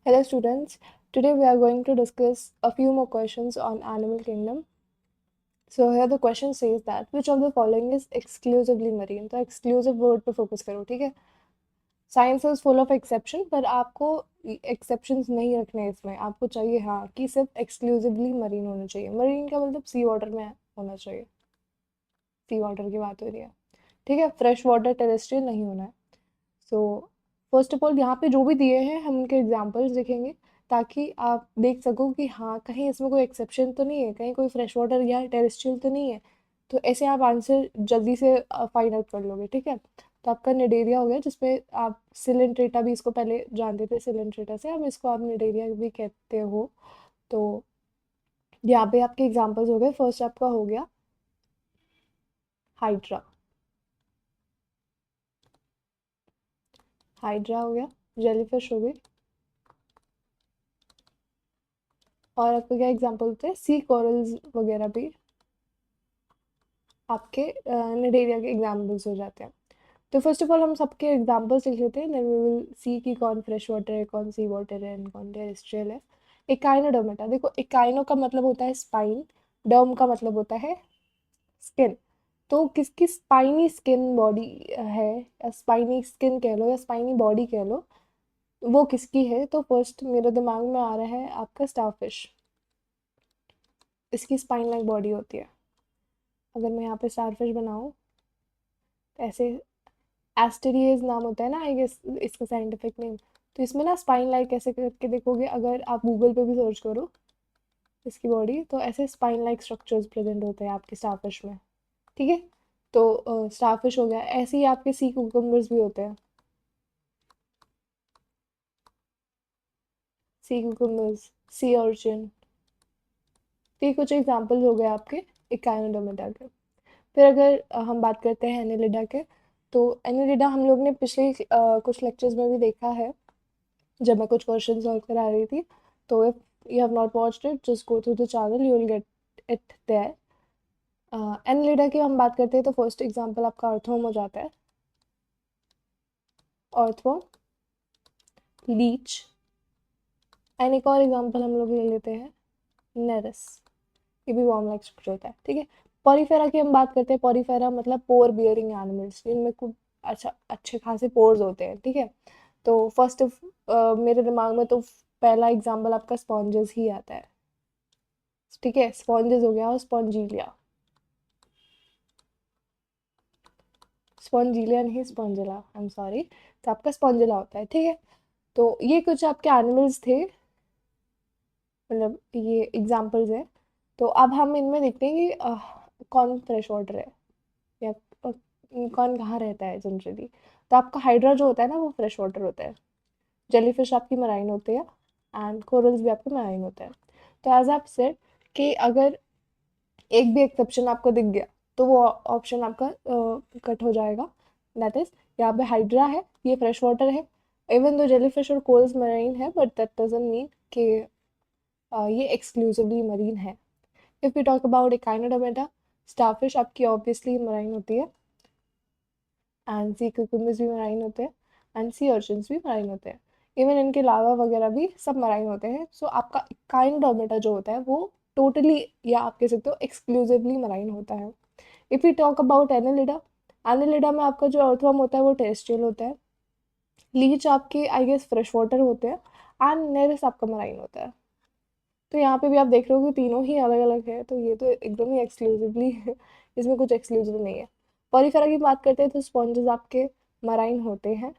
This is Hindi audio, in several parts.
Hello students, today we are going to discuss a few more questions on animal kingdom. So here the question says that which of the following is exclusively marine? तो exclusive word पे focus करो, ठीक है? Science is full of exception, पर आपको exceptions नहीं रखने हैं इसमें. आपको चाहिए हाँ कि सिर्फ exclusively marine होना चाहिए. Marine का मतलब sea water में होना चाहिए. Sea water की बात हो रही है, ठीक है? Fresh water terrestrial नहीं होना है. सो फर्स्ट ऑफ ऑल यहाँ पे जो भी दिए हैं हम उनके एग्जांपल्स देखेंगे ताकि आप देख सको कि हाँ कहीं इसमें कोई एक्सेप्शन तो नहीं है, कहीं कोई फ्रेश वाटर या टेरेस्ट्रियल तो नहीं है. तो ऐसे आप आंसर जल्दी से फाइंड आउट कर लोगे, ठीक है? तो आपका निडेरिया हो गया जिसपे आप सिलेंट्रेटा भी इसको पहले जानते थे सिलेंट्रेटा से, अब इसको आप निडेरिया भी कहते हो. तो यहाँ पे आपके एग्जाम्पल्स हो गए. फर्स्ट आपका हो गया हाइड्रा. हाइड्रा हो गया. जेलीफिश हो गई. और आपको क्या एग्जाम्पल होते हैं? सी कोरल्स वगैरह भी आपके निडेरिया के एग्जाम्पल्स हो जाते हैं. तो फर्स्ट ऑफ ऑल हम सबके एग्जाम्पल्स लिख लेते हैं, देन वी विल सी कि कौन फ्रेश वाटर है, कौन सी वाटर है एंड कौन टेरेस्ट्रियल है. इकाइनोडर्मेटा. देखो इकाइनो का मतलब होता है स्पाइन, डर्म का मतलब होता है स्किन. तो किसकी स्पाइनी स्किन बॉडी है, या स्पाइनी स्किन कह लो या स्पाइनी बॉडी कह लो, वो किसकी है? तो फर्स्ट मेरे दिमाग में आ रहा है आपका स्टारफिश. इसकी स्पाइन लाइक बॉडी होती है. अगर मैं यहाँ पे स्टारफिश बनाऊँ तो ऐसे एस्टेरियस नाम होता है ना आई गेस इसका साइंटिफिक नेम. तो इसमें ना स्पाइन लाइक ऐसे करके देखोगे, अगर आप गूगल पे भी सर्च करो इसकी बॉडी, तो ऐसे स्पाइन लाइक स्ट्रक्चर्स प्रेजेंट होते हैं आपके स्टारफिश में, ठीक है? तो स्टारफिश हो गया. ऐसे ही आपके सी कुकुम्बर्स भी होते हैं. सी कुकुम्बर्स, सी ऑर्चिन. तो ये कुछ एग्जाम्पल्स हो गए आपके इकाइनोडर्मेटा के. फिर अगर हम बात करते हैं एनिलिडा के, तो एनिलिडा हम लोग ने पिछले कुछ लेक्चर्स में भी देखा है जब मैं कुछ क्वेश्चन सॉल्व करा रही थी. तो if you have not watched it just go through the channel, you will get it there. Annelida की हम बात करते हैं तो फर्स्ट एग्जांपल आपका अर्थवर्म हो जाता है. Earthworm, Leach. एंड एक और एग्जांपल हम लोग ले लेते हैं नेरस. ये भी वर्म लाइक स्ट्रक्चर होता है, ठीक है? पॉरीफेरा की हम बात करते हैं. पॉरीफेरा मतलब पोर बियरिंग एनिमल्स, इनमें खूब अच्छा अच्छे खासे पोर्स होते हैं, ठीक है? तो फर्स्ट मेरे दिमाग में तो पहला एग्जांपल आपका स्पॉन्जेस ही आता है, ठीक है? स्पॉन्जेस हो गया और स्पॉन्जीलिया. स्पॉन्जीलिया नहीं स्पॉन्जिला, आई एम सॉरी. तो आपका स्पॉन्जिला होता है, ठीक है? तो ये कुछ आपके एनिमल्स थे, मतलब ये एग्जांपल्स है. तो अब हम इनमें देखते हैं कि कौन फ्रेश वाटर है या कौन कहाँ रहता है जनरली. तो आपका हाइड्रा जो होता है ना वो फ्रेश वाटर होता है. जेलीफिश आपकी मराइन होते हैं एंड कोरल्स भी आपके मराइन होते हैं. तो एज आप सेड कि अगर एक भी एक्सेप्शन आपको दिख गया तो वो ऑप्शन आपका कट हो जाएगा. दैट इज यहाँ पे हाइड्रा है, ये फ्रेश वाटर है. इवन दो जेलीफिश और कोरल्स मरीन है, बट दैट डजंट मीन कि ये एक्सक्लूसिवली मरीन है. If you talk about echinodermata, starfish आपकी ऑब्वियसली मराइन होती है एंड सी कुकुम्बर्स भी मराइन होते हैं एंड सी अर्चिन्स भी मराइन होते हैं. इवन इनके लावा वगैरह भी सब मराइन होते हैं. सो आपका एकाइनोडर्मेटा जो होता है वो टोटली या आप कह सकते हो एक्सक्लूसिवली मराइन होता है. If you talk about Annelida, Annelida में आपका जो अर्थवर्म होता है वो टेरेस्ट्रियल होता है. लीच आपके आई गेस फ्रेश वाटर होते हैं एंड नेरिस आपका मराइन होता है. तो यहाँ पे भी आप देख रहे हो कि तीनों ही अलग अलग है, तो ये तो एकदम ही एक्सक्लूसिवली है. इसमें कुछ एक्सक्लूसिव नहीं है. पॉलीफेरा की बात करते हैं तो स्पॉन्जेस आपके मराइन होते हैं,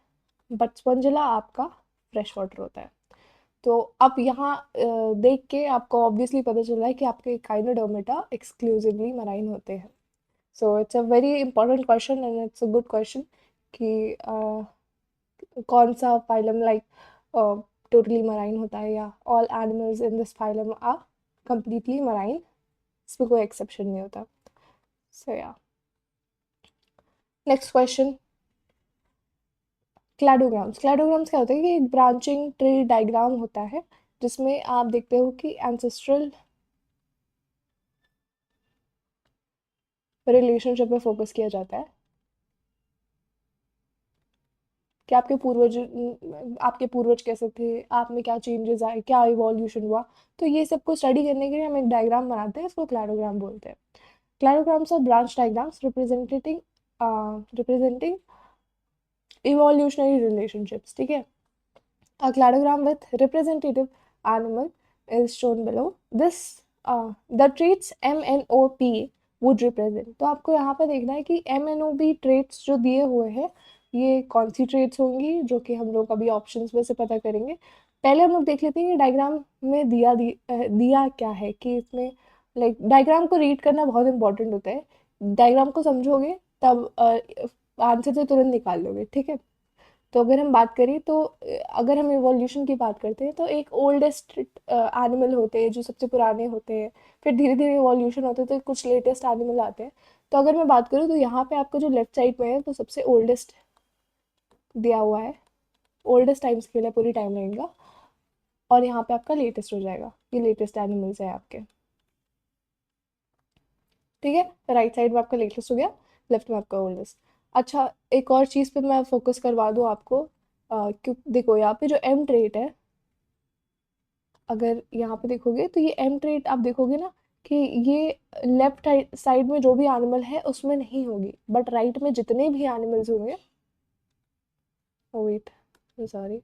बट स्पॉन्जिला आपका फ्रेश वाटर होता है. तो अब यहाँ देख के आपको ऑब्वियसली पता चल रहा है कि आपके काइनोडर्मेटा एक्सक्लूसिवली मराइन होते हैं. So it's a very important question and it's a good question कि कौन सा फाइलम लाइक टोटली मराइन होता है या all animals in this phylum are completely marine. इसमें कोई एक्सेप्शन नहीं होता. सो या नेक्स्ट क्वेश्चन. क्लैडोग्राम्स. क्लैडोग्राम्स क्या होता है कि एक ब्रांचिंग ट्री डायग्राम होता है जिसमें आप देखते हो कि एंसेस्ट्रल रिलेशनशिप पे फोकस किया जाता है. कि आपके पूर्वज कैसे थे, आप में क्या चेंजेस आए, क्या इवोल्यूशन हुआ। तो ये सब को स्टडी करने के लिए हम एक डायग्राम बनाते हैं, इसको क्लैडोग्राम बोलते हैं। Cladograms are branch diagrams representing evolutionary relationships, ठीक है। A cladogram with representative animal is shown below. This the traits M N O P would represent. तो आपको यहाँ पर देखना है कि M N O P traits जो दिए हुए हैं ये कौन सी traits होंगी, जो कि हम लोग अभी ऑप्शंस में से पता करेंगे। पहले हम लोग देख लेते हैं कि डायग्राम में दिया क्या है, कि इसमें लाइक डायग्राम को रीड करना बहुत इंपॉर्टेंट होता है। डायग्राम को समझोगे तब आंसर तो तुरंत निकाल लोगे, ठीक है। तो अगर हम बात करें तो अगर हम इवोल्यूशन की बात करते हैं तो एक ओल्डेस्ट एनिमल होते हैं जो सबसे पुराने होते हैं, फिर धीरे धीरे इवोल्यूशन होते हैं तो कुछ लेटेस्ट एनिमल आते हैं। तो अगर मैं बात करूँ तो यहाँ पे आपको जो लेफ्ट साइड में है तो सबसे ओल्डेस्ट दिया हुआ है, ओल्डेस्ट टाइम स्केल है पूरी टाइमलाइन का, और यहाँ पे आपका लेटेस्ट हो जाएगा, ये लेटेस्ट एनिमल्स है आपके, ठीक है। राइट साइड में आपका लेटेस्ट हो गया, लेफ्ट में आपका ओल्डेस्ट। अच्छा, एक और चीज़ पे मैं फोकस करवा दूँ आपको, क्यों देखो यहाँ पे जो एम ट्रेट है, अगर यहाँ पे देखोगे तो ये एम ट्रेट आप देखोगे ना कि ये लेफ्ट साइड में जो भी एनिमल है उसमें नहीं होगी, बट राइट में जितने भी एनिमल्स होंगे, ओ वेट सॉरी,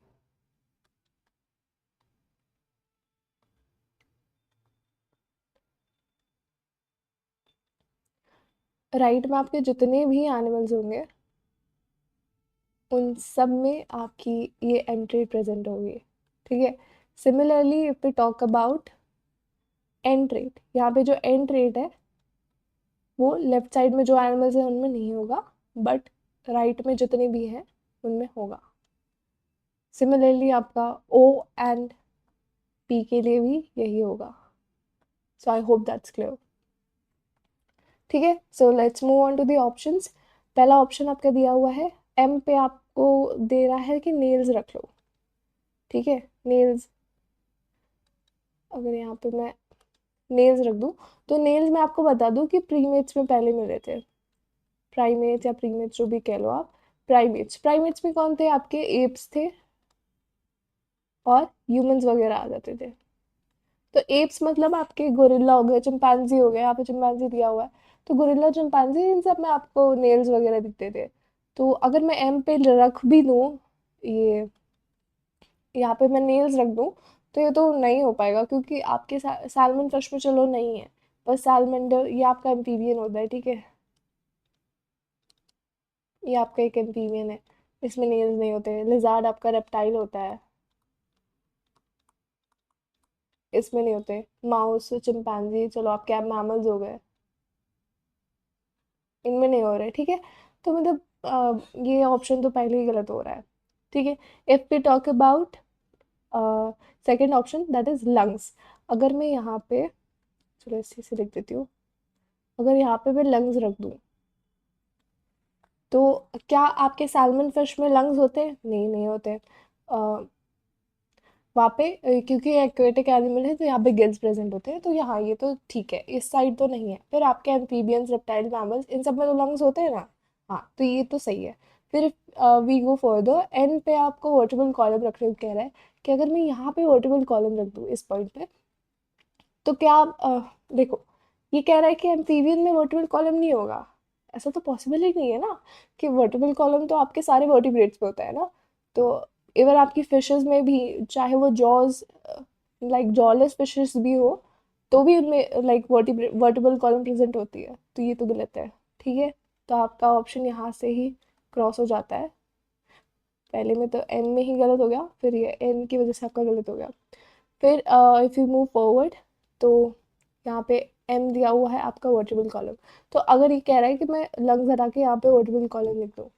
राइट में आपके जितने भी एनिमल्स होंगे उन सब में आपकी ये एम ट्रेट प्रेजेंट होगी, ठीक है। Similarly if we talk about an trait, यहाँ पे जो एन ट्रेट है वो लेफ्ट साइड में जो एनिमल्स हैं उनमें नहीं होगा, बट राइट में जितने भी हैं उनमें होगा। सिमिलरली आपका ओ एंड पी के लिए भी यही होगा। So I hope that's clear, ठीक है। So let's move on to the options. पहला ऑप्शन आपका दिया हुआ है, एम पे आपको दे रहा है कि नेल्स रख लो, ठीक है। नेल्स, अगर यहाँ पे मैं नेल्स रख दूँ तो नेल्स मैं आपको बता दूँ कि प्रीमेट्स में पहले मिले थे, प्राइमेट्स या प्रीमेट्स जो भी कह लो आप। प्राइमेट्स में कौन थे आपके, एप्स थे और ह्यूमंस वगैरह आ जाते थे। तो एप्स मतलब आपके गोरिल्ला हो गए, चिंपैंजी हो गए, यहाँ पे चिंपैंजी दिया हुआ है, तो गोरिल्ला चिंपैंजी इन सब में आपको नेल्स वगैरह दिखते थे। तो अगर मैं एम पे रख भी दूँ, ये यहाँ पे मैं नेल्स रख दूँ तो ये तो नहीं हो पाएगा, क्योंकि आपके सैल्मन फिश में चलो नहीं है, पर सैलमंडर ये आपका एम्फीबियन होता है, ठीक है। ये आपका एक एम्फीबियन है, इसमें नेल्स नहीं होते। लिजार्ड आपका रेप्टाइल होता है, इसमें नहीं होते। माउस, चिंपैंजी, चलो आपके आप मैमल्स हो गए, इनमें नहीं हो रहे, ठीक है। तो मतलब ये ऑप्शन तो पहले ही गलत हो रहा है, ठीक है। If we talk about second option that is lungs, अगर मैं यहाँ पे, चलो इसी से लिख देती हूँ, अगर यहाँ पे मैं लंग्स रख दूँ तो क्या आपके सैल्मन फिश में लंग्स होते हैं? नहीं, नहीं होते। वहाँ पे क्योंकि एक्वेटिक एनिमल है तो यहाँ पे गिल्स प्रेजेंट होते हैं, तो यहाँ ये तो ठीक है, इस साइड तो नहीं है। फिर आपके एम्फीबियंस, रेप्टाइल, मैमल्स, इन सब में तो लंग्स होते हैं ना, हाँ, तो ये तो सही है। फिर वी गो फर्दर, एन पे आपको वर्टिबल कॉलम रखने को कह रहा है कि अगर मैं यहाँ पे वर्टिबल कॉलम रख दूँ इस पॉइंट पे, तो क्या देखो, ये कह रहा है कि एम्फीबियन में वर्टिबल कॉलम नहीं होगा, ऐसा तो पॉसिबल ही नहीं है ना, कि वर्टिबल कॉलम तो आपके सारे वर्टिब्रेट्स पे होता है ना। तो इवन आपकी फिशेस में भी, चाहे वो जॉज लाइक जॉलेस फिशेस भी हो, तो भी उनमें लाइक वर्टिबल कॉलम प्रेजेंट होती है, तो ये तो गलत है, ठीक है। तो आपका ऑप्शन यहाँ से ही क्रॉस हो जाता है, पहले में तो एन में ही गलत हो गया, फिर ये एन की वजह से आपका गलत हो गया। फिर इफ़ यू मूव फॉरवर्ड तो यहाँ पे एम दिया हुआ है आपका वर्टिबल कॉलम। तो अगर ये कह रहा है कि मैं लंग्स हटा के यहाँ पे वर्टिबल कॉलम लिख दूँ,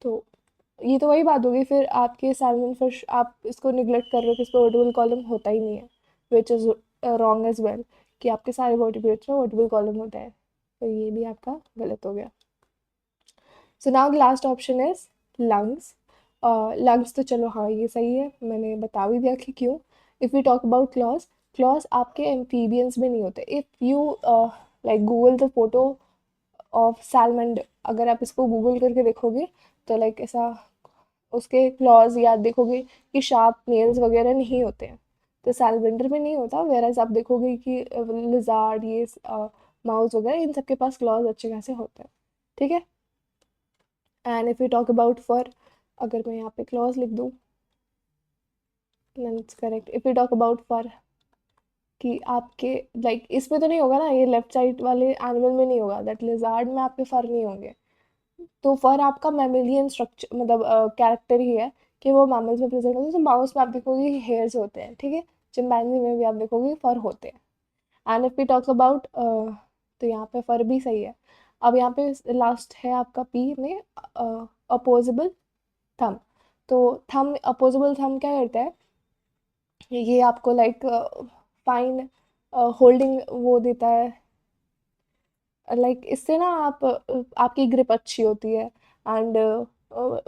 तो ये तो वही बात होगी, फिर आपके सैल्मन फिश आप इसको निगलेक्ट कर रहे हो कि इस पर वर्टिबल कॉलम होता ही नहीं है, which is wrong as well, कि आपके सारे वर्टिब्रेट्स में वर्टिबल कॉलम होता है, तो ये भी आपका गलत हो गया। So now the last option is lungs. Lungs तो चलो हाँ ये सही है, मैंने बता भी दिया कि क्यों। If we talk about claws, claws आपके एम्फीबियंस में नहीं होते। If you like Google the photo of salamander, अगर आप इसको गूगल करके देखोगे तो लाइक ऐसा उसके क्लॉज या देखोगे कि शार्प नेल्स वगैरह नहीं होते हैं। तो सैलमेंडर में नहीं होता, वेराज आप देखोगे कि लिजार्ड, ये माउस वगैरह, इन सब के पास क्लॉज अच्छे खासे होते हैं, ठीक है। And if you talk about फर, अगर मैं यहाँ पे क्लॉज लिख दूँ, that's correct. If you talk about फर, कि आपके लाइक इसमें तो नहीं होगा ना, ये लेफ्ट साइड वाले एनिमल में नहीं होगा, दैट लिजार्ड में आपके फर नहीं होंगे। तो फर आपका मैमेलियन स्ट्रक्चर मतलब कैरेक्टर ही है कि वो मैमल्स में प्रेजेंट होते हैं। तो माउस में आप देखोगे हेयर्स होते हैं, ठीक है। चिंपैंजी में भी आप देखोगे फर होते हैं। And if we talk about, तो यहाँ पे फर भी सही है। अब यहाँ पे लास्ट है आपका पी में अपोजिबल थम। तो थम, अपोजिबल थम क्या करता है, ये आपको लाइक फाइन होल्डिंग वो देता है, लाइक इससे ना आप आपकी ग्रिप अच्छी होती है एंड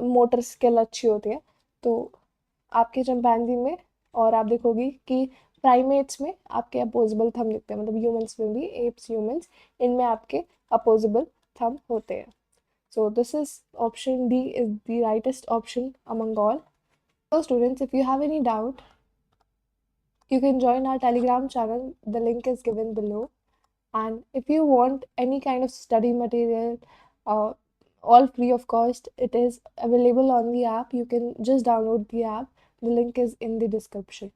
मोटर स्किल अच्छी होती है। तो आपके चिंपैंजी में, और आप देखोगे कि प्राइमेट्स में आपके अपोजिबल थंब दिखते हैं, मतलब ह्यूमंस में भी, एप्स, ह्यूमंस, इनमें आपके अपोजिबल थंब होते हैं। So this is option D is the rightest option among all. So students, if you have any doubt, you can join our Telegram channel. The link is given below. And if you want any kind of study material, uh, all free of cost, it is available on the app. You can just download the app. The link is in the description.